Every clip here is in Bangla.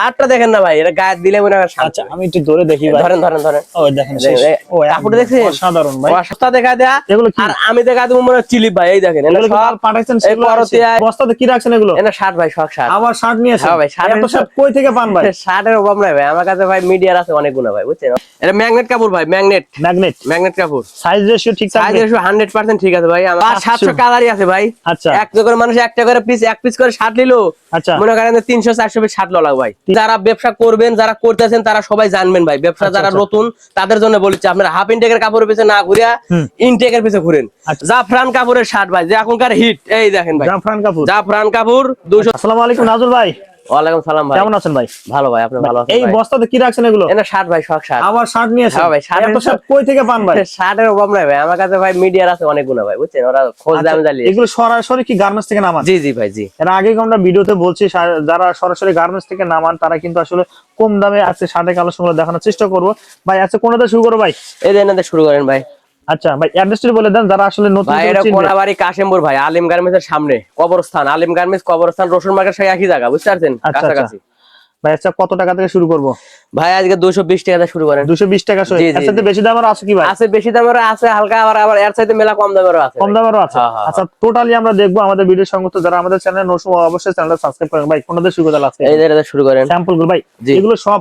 শার্টটা দেখেন না ভাই, এটা গায়ে দিলে মনে হয় শার্ট। আচ্ছা আমি একটু ধরে দেখি ভাই। ধরেন ধরেন ধরেন, ও দেখেন শেষ। ও কাপড়টা দেখছেন অসাধারণ ভাই। সস্তা দেখা দেয়া, এগুলো কি? আর আমি দেখা দেবো মনে হয় চিলিপ ভাই। এই দেখেন এগুলো সব পাঠাইছেন সেগুলো আছে। বস্তাতে কি রাখছেন এগুলো? এটা শার্ট ভাই, শখ শার্ট। আবার শার্ট নিয়েছেন? হ্যাঁ ভাই, এত শার্ট কই থেকে পান ভাই? শার্টের অভাব নাই ভাই আমার কাছে ভাই, মিডিয়ার আছে অনেকগুলো ভাই, বুঝছেন। এটা ম্যাগনেট কাপড় ভাই, ম্যাগনেট ম্যাগনেট ম্যাগনেট কাপড়। সাইজ রেশিও ঠিক থাকবে? সাইজ রেশিও 100% ঠিক আছে ভাই। আমার 700 কালারই আছে ভাই। আচ্ছা একটা করে মানুষ একটা করে পিস, এক পিস করে শার্ট নিলো, আচ্ছা মনে করেন 300-400 পিস শার্ট লাগবে ভাই। যারা ব্যবসা করবেন, যারা করতেছেন, তারা সবাই জানবেন ভাই। ব্যবসা যারা নতুন তাদের জন্য বলেছি, আপনারা হাফ ইনটেকের কাপড়ের পিছে না ঘুরিয়া ইনটেকের পিছে ঘুরেন। জাফরান কাপড়ের শার্ট ভাই, যে এখনকার হিট। এই দেখেন ভাই, জাফরান কাপড়। জাফরান কাপড় 200। আসসালামু আলাইকুম নাজুল ভাই। ওয়ালাইকুম সালাম ভাই, কেমন আছেন ভাই? ভালো ভাই, আপনি ভালো আছেন? এই বস্তাতে কি রাখছেন এগুলো? এটা শার্ট ভাই, শখ শার্ট। আবার শার্ট নিয়েছেন? হ্যাঁ ভাই, এত শার্ট কই থেকে পান ভাই? শার্টের অভাব নাই ভাই আমার কাছে ভাই, মিডিয়ার আছে অনেকগুলো ভাই, বুঝছেন। ওরা খোঁজ দামে জ্বালিয়ে। এগুলো সরাসরি কি গার্মেন্টস থেকে নামান? জি জি ভাই, জি। এর আগে আমরা ভিডিওতে বলছি, যারা সরাসরি গার্মেন্টস থেকে নামান তারা কিন্তু আসলে কম দামে আছে শার্টের কালেকশনগুলো দেখানোর চেষ্টা করব ভাই। আচ্ছা কোনটা শুরু করব ভাই? এই দেন শুরু করেন ভাই। আচ্ছা ভাই অ্যাড্রেসটি বলে দেন যারা আসলে নতুন ভাই। এটা কোনাবাড়ি কাশিমপুর ভাই, আলিম গার্মেন্টসের সামনে কবরস্থান। আলিম গার্মেন্টস কবরস্থান, রসুন মার্কেট সেই একই জায়গা, বুঝতে পারছেন, কাছাকাছি। ভাই আচ্ছা কত টাকা থেকে শুরু করব ভাই? আজকে 220 টাকা থেকে শুরু করেন। 220 টাকা। এর সাথে বেশি দামেরও আছে কি ভাই? আছে, বেশি দামেরও আছে হালকা, আবার এর চাইতে মেলা কম দামেরও আছে। কম দামেরও আছে? আচ্ছা টোটালি আমরা দেখবো আমাদের ভিডিও সঙ্গে। যারা আমাদের চ্যানেলে নতুন অবশ্যই চ্যানেলটা সাবস্ক্রাইব করেন ভাই। কোনটা শুরু করতে লাগছে? এই যে শুরু করেন স্যাম্পল গুলো ভাই। এগুলো সব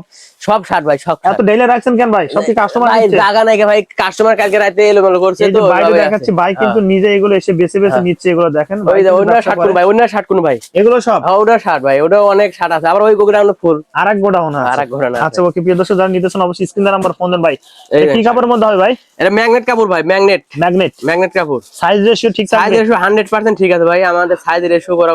শার্ট ভাই, সব এত ডেইলি রাখছেন কেন ভাই? সব কি কাস্টমার ভাই দিচ্ছে? জায়গা নাই ভাই, কাস্টমার কালকে রাতে এলোমেলো করছে তো। এই বাইরে দেখাচ্ছি ভাই, কিন্তু নিজে এগুলো এসে বেছে বেছে নিচ্ছে। এগুলো দেখেন ওই যে ওইটা শার্ট কোন ভাই, ওইটা শার্ট কোন ভাই? এগুলো সব ওটা শার্ট ভাই, ওটা অনেক শার্ট আছে। আবার ওই গোগ্রাউন্ড ফুল আরেক গোডাউন আছে। আরেক গোডাউন আছে। আচ্ছা ওকে প্রিয় দর্শক যারা নিতেছেন অবশ্যই স্ক্রিনে নাম্বার ফোন দেন ভাই। এটা কি কাপড়ের মধ্যে হয় ভাই? এটা ম্যাগনেট কাপড় ভাই, ম্যাগনেট ম্যাগনেট ম্যাগনেট কাপড়। সাইজ রেশিও ঠিক থাকবে? সাইজ রেশিও 100% ঠিক আছে ভাই। আমাদের সাইজ রেশিও করা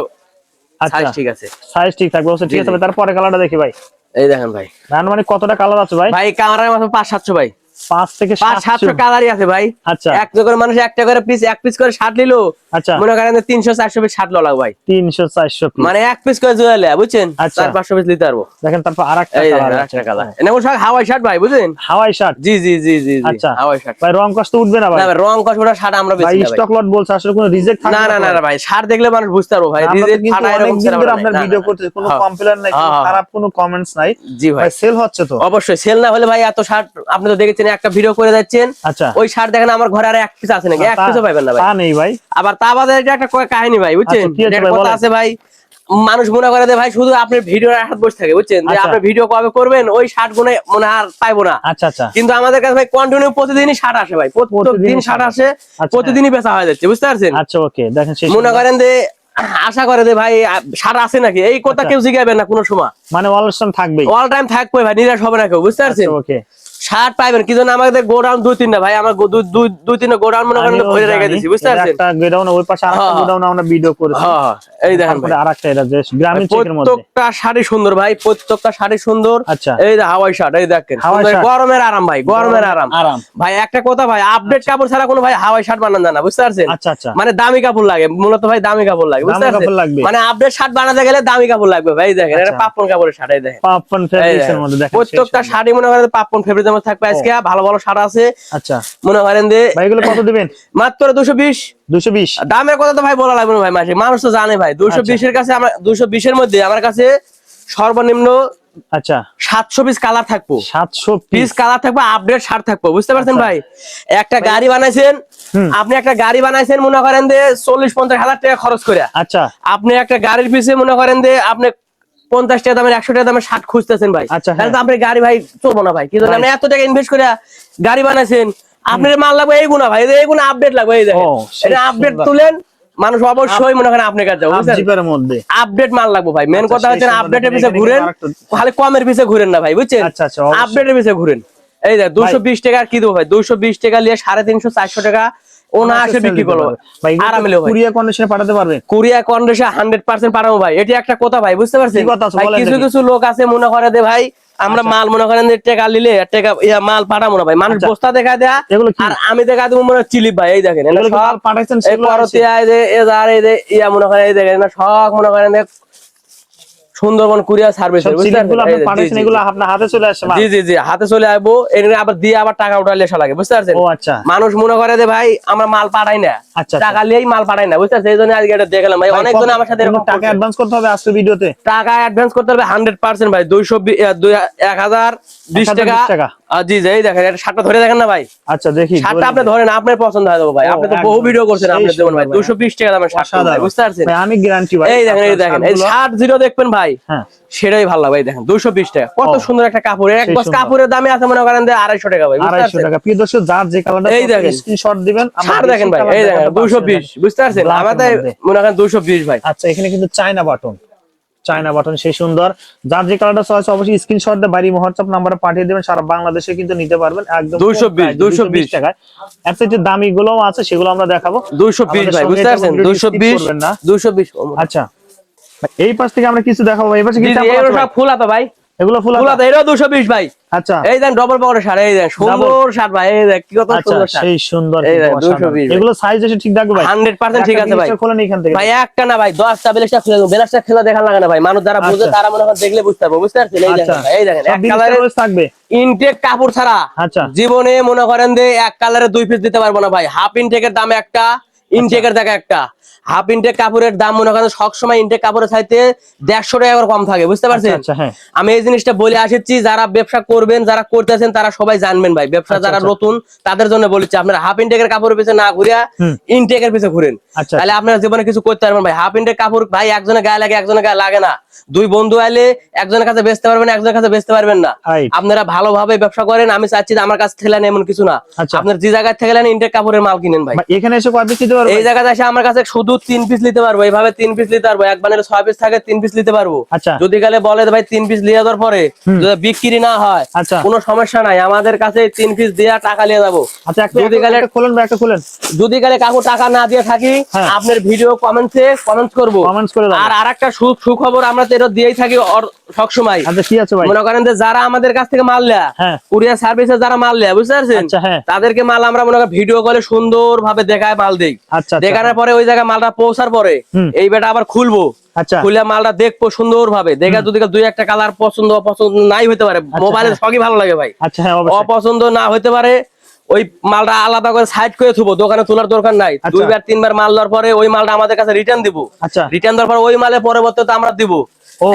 সাইজ ঠিক আছে। সাইজ ঠিক থাকবে অবশ্যই ঠিক আছে ভাই। তারপরে কালারটা দেখি ভাই। এই দেখেন ভাই, মানে কতটা কালার আছে ভাই? ভাই কালারের মতো 500-700 ভাই, 5 থেকে 500-700 কালারই আছে ভাই। আচ্ছা একটা করে মানুষ একটা করে পিস, এক পিস করে শার্ট নিলো, আচ্ছা মনে করেন 300-400 পিস শার্ট লাগবে ভাই। 300-400 পিস মানে এক পিস করে জোয়ালে, বুঝছেন, 400-500 পিস নিতে পারবো। দেখেন তারপর আরেকটা কালার আছে। এটা সব হাওয়াই শার্ট ভাই, বুঝছেন, হাওয়াই শার্ট। জি জি জি জি। আচ্ছা হাওয়াই শার্ট ভাই। রং কষ্ট উঠবে না ভাই? না ভাই, রং কষ ওটা শার্ট আমরা বেশি না ভাই। স্টক লট বলছে, আসলে কোনো রিজেক্ট থাকবে না না না ভাই, শার্ট দেখলে মানুষ বুঝতে পারবো ভাই। রিজেক্ট ফাটা এরকম ছেড়ে আমরা আপনার ভিডিও করতে কোনো কমপ্লেইন নাই, কোনো খারাপ কোনো কমেন্টস নাই। জি ভাই, সেল হচ্ছে তো? অবশ্যই সেল না হলে ভাই এত শার্ট আপনি তো দেখেছেন, একটা ভিডিও করে যাচ্ছেন। আচ্ছা ওই শার্ট দেখেন আমার ঘরে আর এক পিস আছে নাকি? এক পিসও পাবেন না ভাই। তা নেই ভাই। আবার তা বাদে এটা একটা কাহিনী ভাই, বুঝছেন, কথা আছে ভাই। মানুষ মনে করে যে ভাই শুধু আপনি ভিডিওর হাত বসে থাকে, বুঝছেন, যে আপনি ভিডিও কবে করবেন ওই শার্ট গুলো মনে আর পাইবো না। আচ্ছা আচ্ছা। কিন্তু আমাদের কাছে ভাই কন্টিনিউ প্রতিদিনই শার্ট আসে ভাই, প্রতিদিন শার্ট আসে, প্রতিদিনই বেচা হয়ে যাচ্ছে, বুঝতে পারছেন। আচ্ছা ওকে দেখেন মনে করেন যে আশা করে যে ভাই শার্ট আছে নাকি, এই কথা কেউ জিজ্ঞাসা না কোনো সময়। মানে অল টাইম থাকবে, অল টাইম থাকবে ভাই, নিরাশ হবে না কেউ, বুঝতে পারছেন। ওকে শার্ট পাইবেন কি জন্য? আমাদের গোডাউন 2-3টা ভাই, আমার 2-3টা গোডাউন মনে করেন ভরে রেখে দিয়েছি, বুঝতে পারছেন। একটা গোডাউন ওই পাশে আরেকটা গোডাউন আমরা ভিডিও করেছি। হ্যাঁ এই দেখেন ভাই, আরেকটা এটা যে গ্রামীণ চেকের মধ্যে প্রত্যেকটা শাড়ি সুন্দর ভাই, প্রত্যেকটা শাড়ি সুন্দর। আচ্ছা এই যে হাওয়াই শার্ট, এই দেখেন গরমের আরাম ভাই, গরমের আরাম ভাই। একটা কথা ভাই, আপডেট কাপড় ছাড়া কোনো ভাই হাওয়াই শার্ট বানানো যায় না, বুঝতে পারছেন। আচ্ছা আচ্ছা। মানে দামি কাপড় লাগে মূলত ভাই, দামি কাপড় লাগে, বুঝতে পারছেন। মানে আপডেট শার্ট বানাতে গেলে দামি কাপড় লাগবে ভাই। দেখেন এটা পাপন কাপড়ের শাড়ি, দেখেন পাপন ফেব্রিক্সের মধ্যে। দেখেন প্রত্যেকটা শাড়ি মনে করেন পাপন ফেব্রিক্সের মধ্যে থাকবে। আজকে ভালো ভালো শাড়ি আছে। আচ্ছা মনে করেন যে ভাই এগুলো কত দিবেন? মাত্র 220। 220 দামের কথা তো ভাই বলা লাগবে না ভাই, মানুষ তো জানে ভাই। 220 এর কাছে, আমরা 220 এর মধ্যে আমার কাছে সর্বনিম্ন আচ্ছা 700 পিস কালার থাকবো, 700 পিস কালার থাকবে, আপডেট শার্ট থাকবো, বুঝতে পারছেন ভাই। একটা গাড়ি বানাইছেন আপনি, একটা গাড়ি বানাইছেন মনে করেন যে 40-50 হাজার টাকা খরচ করে। আচ্ছা আপনি একটা গাড়ির পিছে মনে করেন যে আপনি 50 টাকা দামের, 100 টাকা দামের শার্ট খুঁজতেছেন ভাই, তাহলে তো আপনি গাড়ি ভাই চলবো না ভাই। কিন্তু আপনি এত টাকা ইনভেস্ট করে গাড়ি বানাইছেন, আপনার মাল লাগবে এইগুলা ভাই, এইগুলো আপডেট লাগবে। এই দেখেন এটা আপডেট তুলেন, মানুষ অবশ্যই মনে করেন আপনার কাছে যাবো, বুঝছেন। আপডেট মাল লাগবে ভাই। মেন কথা হচ্ছে আপডেটের পিছে ঘুরেন, খালি কমের পিছে ঘুরেন না ভাই, বুঝছেন। আপডেটের পিছে ঘুরেন। এই দেখ 220 টাকা কি দেবো ভাই? 220 টাকা নিয়ে 350-400 টাকা অনায়াসে বিক্রি করবো আরামে। কুরিয়ার কন্ডিশনে পাঠাতে পারবে? কুরিয়ার কন্ডিশনে 100% পাঠাবো ভাই। এটি একটা কথা ভাই, বুঝতে পারছেন। কিছু কিছু লোক আছে মনে করে যে ভাই আমরা মাল মনে করেন টাকা নিলে টাকা মাল পাঠাবো না ভাই। মানুষ বস্তা দেখা দেয়া, আর আমি দেখা দেবো মনে চিলিপ ভাই। এই দেখেন সব পাঠাইছেন, মনে করেন এই দেখেন সব মনে করেন সুন্দরবন কুরিয়ার সার্ভিস সব সিলিপগুলো আপনি পাঠাচ্ছেন, এগুলো আপনার হাতে চলে আসে মাল? জি জি জি, হাতে চলে আসবো, এখানে আবার দিয়ে আবার টাকা উঠালে এসে লাগে, বুঝতে পারছেন? ও আচ্ছা মানুষ মনে করে যে ভাই আমরা মাল পাঠাই না, আচ্ছা, টাকা নিয়েই মাল পাঠাই না, বুঝতে পারছেন? এই জন্য আজকে এটা দেখলাম ভাই, অনেকজন আমার সাথে এরকম টাকা অ্যাডভান্স করতে হবে আজকে ভিডিওতে? টাকা অ্যাডভান্স করতে হবে 100% ভাই, 1020 টাকা। জি জি, এই দেখেন এটা শার্টটা ধরে দেখেন না ভাই, আচ্ছা দেখি শার্টটা আপনি ধরেন, আপনার পছন্দ হয়ে যাবে ভাই, আপনি তো বহু ভিডিও করছেন, আপনি দেবেন ভাই 220 টাকা দামের শার্ট, বুঝতে পারছেন? আমি গ্যারান্টি ভাই। এই দেখেন, এই দেখেন, এই শার্ট জিরো দেখবেন ভাই, হ্যাঁ সেটাই ভালো ভাই, দেখেন 220 টাকা, কত সুন্দর একটা কাপড়, এক বস কাপড়ের দামে আছে মনে করেন যে 250 টাকা ভাই, বুঝতে 250 পারছেন? টাকা। প্রিয় দর্শক, যার যে কালারটা এই দেখেন, স্ক্রিনশট দিবেন, শার্ট দেখেন ভাই, এই দেখেন 220, বুঝতে পারছেন? আমাদের মনে করেন 220 ভাই। আচ্ছা, এখানে কিন্তু চায়না বাটন সেই সুন্দর, যার যে কালারটা চয়েস অবশ্যই স্ক্রিনশট দিয়ে বাড়ি হোয়াটসঅ্যাপ নম্বরে পাঠিয়ে দিবেন, সারা বাংলাদেশে কিন্তু নিতে পারবেন একদম 220 টাকায়। এর থেকে দামি গুলোও আছে, সেগুলো আমরা দেখাবো। 220 ভাই, বুঝতে পারছেন? 220। আচ্ছা, এই পাশ থেকে আমরা কিছু দেখাবো। এই পাশে কি সব ফুল আছে ভাই, এগুলো ফুল আছে, এটাও 220 ভাই। আচ্ছা, এই দেন ডবল পকেটের শার্ট, এই দেন সুন্দর শার্ট ভাই, এই দেখ কি কত সুন্দর শার্ট, সেই সুন্দর, এই দেন 220। এগুলো সাইজ এসে ঠিক থাকবে ভাই? 100% ঠিক আছে ভাই। খোলেন এখান থেকে ভাই, একটা না ভাই, 10টা বেলেশটা খুলে দেব, বেলেশটা খেলা দেখা লাগে না ভাই, মানুষ যারা বুঝে তারা মনে করে দেখলে বুঝতে পারবে, বুঝতে পারছেন? এই দেখেন, এই দেখেন এক কালারের থাকবে, ইনটেক কাপড় ছাড়া আচ্ছা জীবনে মনে করেন যে এক কালারে 2 পিস দিতে পারবো না ভাই। হাফ ইনটেকের দাম একটা, ইনটেকের জায়গা একটা। হাফ ইনটেক কাপড়ের দাম মনে করেন সবসময় ইনটেক কাপড়ের চাইতে 150 টাকা করে কম থাকে, বুঝতে পারছেন? আমি এই জিনিসটা বলে আসছি, যারা ব্যবসা করবেন, যারা করতেছেন, তারা সবাই জানবেন ভাই। ব্যবসা যারা নতুন তাদের জন্য বলেছি, আপনারা হাফ ইনটেকের কাপড়ের পিছনে না ঘুরিয়া ইনটেকের পিছনে ঘুরেন, তাহলে আপনারা জীবনে কিছু করতে পারবেন ভাই। হাফ ইনটেক কাপড় ভাই একজনের গায়ে লাগে, একজনের গায়ে লাগে না। দুই বন্ধু আইলে একজনের কাছে বেচতে পারবেন, একজনের কাছে বেচতে পারবেন না। আপনারা ভালোভাবে ব্যবসা করেন। আমি চাচ্ছি যে আমার কাছ থেকে নেন এমন কিছু না, আপনার যে জায়গা থেকে নেন ইনটেক কাপড়ের মাল কিনেন ভাই। এখানে এসে কয় পিস নিতে পারবো? এই জায়গাতে এসে আমার কাছে শুধু 3 পিস নিতে পারবো, এইভাবে 3 পিস নিতে পারবো। এক বান্ডেলে 6 পিস থাকে, 3 পিস নিতে পারবো। যদি গেলে বলে ভাই 3 পিস নিয়ে যাওয়ার পরে যদি বিক্রি না হয় কোনো সমস্যা নাই, আমাদের কাছে 3 পিস দেয়া টাকা নিয়ে যাবো। যদি গেলে খুলেন ভাই, একটা খুলেন। যদি গেলে কাকু টাকা না দিয়ে থাকি, আপনার ভিডিও কমেন্টে কমেন্ট করবো। আর আরেকটা সুখবর আমরা তো এটা দিয়েই থাকি সবসময়। মনে করেন যে যারা আমাদের কাছ থেকে মাল নেয়, কুরিয়ার সার্ভিসে যারা মাল নেয়, বুঝতে পারছেন, তাদেরকে মাল আমরা মনে করেন ভিডিও কলে সুন্দর ভাবে দেখায় মাল দেই। দেখানোর পরে ওই জায়গায় মালটা পৌঁছার পরে এই বেটা আবার খুলবো, খুলে মালটা দেখবো সুন্দর ভাবে। দেখা যদি 2-1টা কালার পছন্দ অপছন্দ নাই হইতে পারে, মোবাইলে সবই ভালো লাগে ভাই, অপছন্দ না হইতে পারে, ওই মালটা আলাদা করে সাইড করে থুবো, দোকানে তোলার দরকার নাই। 2-3 বার মাল দেওয়ার পরে ওই মালটা আমাদের কাছে রিটার্ন দিব। রিটার্ন দেওয়ার পরে ওই মালে পরবর্তীতে আমরা দিব।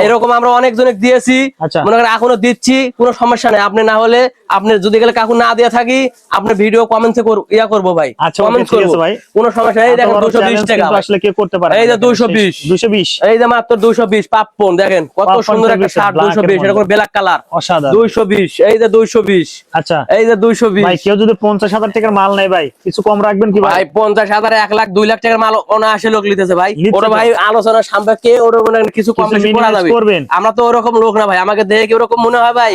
এরকম আমরা অনেকজনকে দিয়েছি, মনে করেন এখনো দিচ্ছি, কোনো সমস্যা নেই। আপনি না হলে আপনি যদি গেলে কাকু না দিয়ে থাকি, আপনি ভিডিও কমেন্টে ইয়া করবো ভাই, কমেন্ট করবো, কোনো সমস্যা নেই। দেখেন 220 টাকা আসলে কে করতে পারে। এই যে 220, এই যে মাত্র 220 পাপ্পন, দেখেন কত সুন্দর একটা শার্ট, 220 এরকম ব্ল্যাক কালার, 220, এই যে 220। আচ্ছা, এই যে 220 ভাই। কেউ যদি 50,000 টাকার মাল নেয় ভাই, কিছু কম রাখবেন কি ভাই? 50,000, 1 লাখ, 2 লাখ টাকার মাল অনায়াসে লোক লিতেছে ভাই। ওরা ভাই আলোচনা সাপেক্ষে ওরা মনে কিছু কম বেশি করা যাবে। আমরা তো ওরকম লোক না ভাই, আমাকে দেখে কি ওরকম মনে হয় ভাই?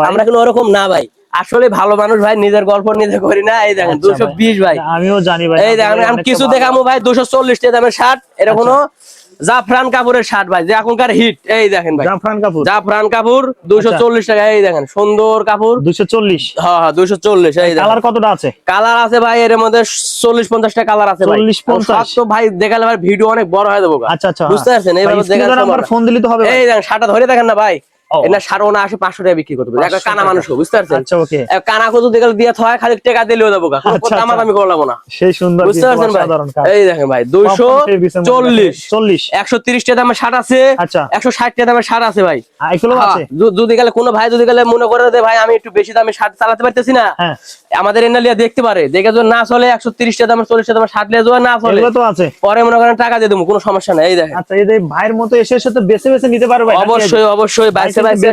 আমরা কিন্তু ওরকম না ভাই, আসলে ভালো মানুষ ভাই, নিজের গল্প নিজে করি না। এই দেখেন 220 ভাই, আমিও জানি ভাই। এই দেখেন আমি কিছু দেখাবো ভাই, 240 টাকা দামের শার্ট, এটা কোনো জাফরান কাপড়ের শার্ট ভাই, যে এখনকার হিট। এই দেখেন ভাই, জাফরান কাপড় 240 টাকা। এই দেখেন সুন্দর কাপড়, 240। হ্যাঁ হ্যাঁ 240। এই দেখেন কালার কতটা আছে? কালার আছে ভাই এর মধ্যে 40-50 টা কালার আছে ভাই। 40-50 তো ভাই দেখালে ভাই ভিডিও অনেক বড় হয়ে যাবে। আচ্ছা আচ্ছা, বুঝতে পারছেন? এইভাবে দেখালে আমার ফোন দিলে তো হবে। এই দেখেন শার্টটা ধরে দেখেন না ভাই, এটা 550 টাকা বিক্রি করতে পারবে, একটা কানা মানুষ, বুঝতে পারছেন? আচ্ছা ওকে, কানা কত দেখালে দিয়ে হয়, খালি টাকা দিলেও যাবো, দাম আমি করলাম না। সেই সুন্দর, বুঝতে পারছেন ভাই? এই দেখেন ভাই 240, 130 টাকা দামের শার্ট আছে, 160 টাকা দামের শার্ট আছে ভাই। এগুলো আছে যদি গেলে কোনো ভাই যদি গেলে মনে করে যে ভাই আমি একটু বেশি দামে শার্ট চালাতে পারতেছি না, আমাদের এনালিয়া দেখতে পারে, দেখে যদি না চলে 130 টাকা দামের 40 টাকা দামের শার্ট নিয়ে যাওয়া না চলে, এগুলো তো আছে, পরে মনে করেন টাকা দিয়ে দেবো, কোনো সমস্যা নাই। এই দেখেন, আচ্ছা এই ভাইয়ের মতো এসে এসে তো বেছে বেছে নিতে পারবে। অবশ্যই অবশ্যই, ভাই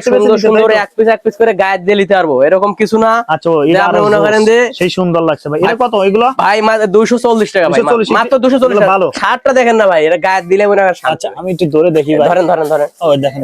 সুন্দর সুন্দর এক পিস করে গায়ে দিয়ে নিতে পারবো, এরকম কিছু না। আচ্ছা, আপনি মনে করেন যে সেই সুন্দর লাগছে ভাই। এটা কত এগুলো ভাই? 240 টাকা ভাই, মাত্র 240 টাকা। ভালো শার্টটা দেখেন না ভাই, এটা গায়ে দিলে মনে হয়। আচ্ছা আমি একটু ধরে দেখি ভাই, ধরেন ধরেন ধরেন। ও দেখেন,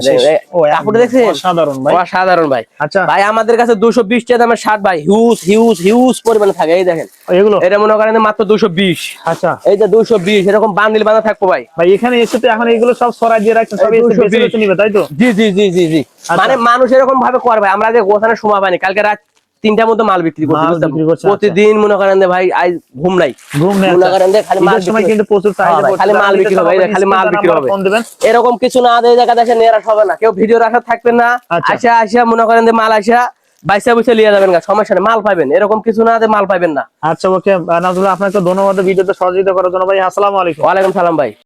ও কাপড় দেখছেন? অসাধারণ ভাই, অসাধারণ ভাই। আচ্ছা ভাই আমাদের কাছে 220 টাকা দামের শার্ট ভাই, হিউজ হিউজ হিউজ পরিমাণে থাকে। এই দেখেন এগুলো, এটা মনে করেন মাত্র 220। আচ্ছা এই যে 220 এরকম বান্ডিল বাঁধা থাকবো ভাই। ভাই এখানে এসে তো এখন এগুলো সব সরাই দিয়ে রাখছেন, সব এসে বেছে বেছে নিবে, তাই তো? জি জি জি জি জি, মানে মানুষ এরকম ভাবে করবে। আমরা যে গোছানোর সময় পাইনি, কালকে রাত 3টার মধ্যে মাল বিক্রি করছি, মাল বুঝতে বিক্রি করছে, প্রতিদিন মনে করেন যে ভাই আজ ঘুম নাই, মনে করেন যে খালি মাল ঈদের সময় কিন্তু প্রচুর চাহিদা পড়ছে, খালি মাল বিক্রি হবে, খালি মাল বিক্রি হবে। এরকম কিছু না দেয় জায়গা দেখে নিরাশ হবে না, কেউ ভিডিওর আশা থাকবেন না, আসা আসা মনে করেন যে মাল আসা বাইসা বুঝে লিয়ে যাবেন, সমস্যা নেই, মাল পাবেন, এরকম কিছু না যে মাল পাবেন না। আচ্ছা ওকে নাজমুল, আপনাকে ধন্যবাদ ভিডিওতে সহযোগিতা করার জন্য ভাই। আসসালামু আলাইকুম। ওয়ালাইকুম সালাম ভাই।